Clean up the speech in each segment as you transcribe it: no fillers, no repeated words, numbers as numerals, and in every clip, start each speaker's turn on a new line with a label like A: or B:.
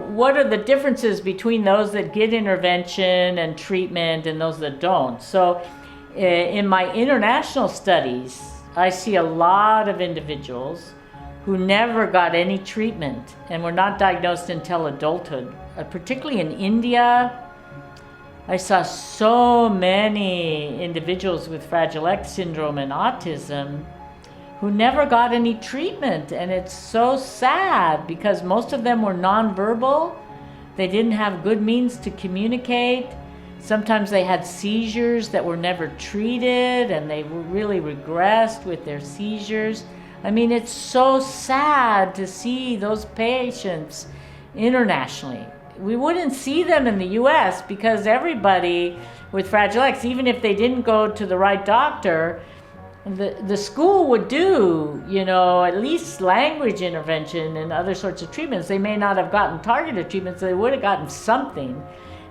A: What are the differences between those that get intervention and treatment and those that don't? So in my international studies, I see a lot of individuals who never got any treatment and were not diagnosed until adulthood. Particularly in India, I saw so many individuals with Fragile X syndrome and autism who never got any treatment, and it's so sad because most of them were nonverbal. They didn't have good means to communicate. Sometimes they had seizures that were never treated, and they really regressed with their seizures. I mean, it's so sad to see those patients internationally. We wouldn't see them in the US because everybody with Fragile X, even if they didn't go to the right doctor, the school would do, at least language intervention and other sorts of treatments. They may not have gotten targeted treatments, they would have gotten something.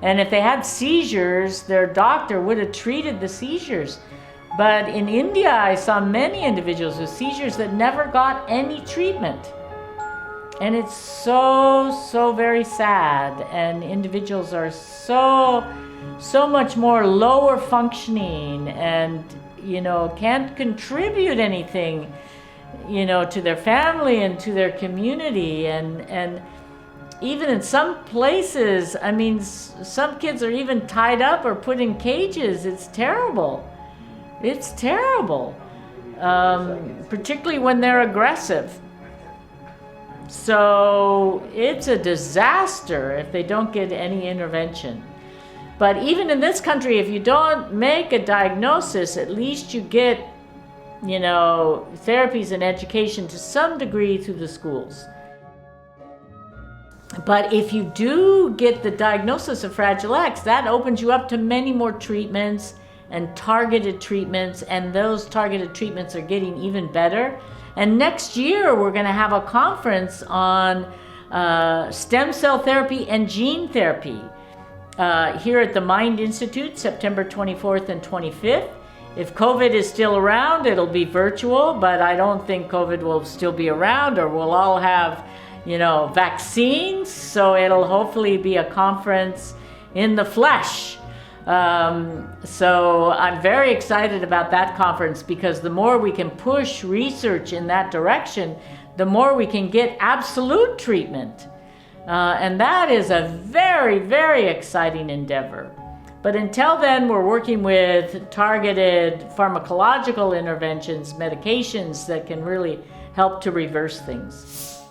A: And if they had seizures, their doctor would have treated the seizures. But in India, I saw many individuals with seizures that never got any treatment. And it's so very sad. And individuals are so much more lower functioning and can't contribute anything, to their family and to their community. And even in some places, I mean, some kids are even tied up or put in cages. It's terrible. It's terrible, particularly when they're aggressive. So it's a disaster if they don't get any intervention. But even in this country, if you don't make a diagnosis, at least you get, therapies and education to some degree through the schools. But if you do get the diagnosis of Fragile X, that opens you up to many more treatments and targeted treatments, and those targeted treatments are getting even better. And next year, we're going to have a conference on stem cell therapy and gene therapy. Here at the Mind Institute, September 24th and 25th. If COVID is still around, it'll be virtual, but I don't think COVID will still be around, or we'll all have, vaccines. So it'll hopefully be a conference in the flesh. So I'm very excited about that conference because the more we can push research in that direction, the more we can get absolute treatment. And that is a very, very exciting endeavor. But until then, we're working with targeted pharmacological interventions, medications that can really help to reverse things.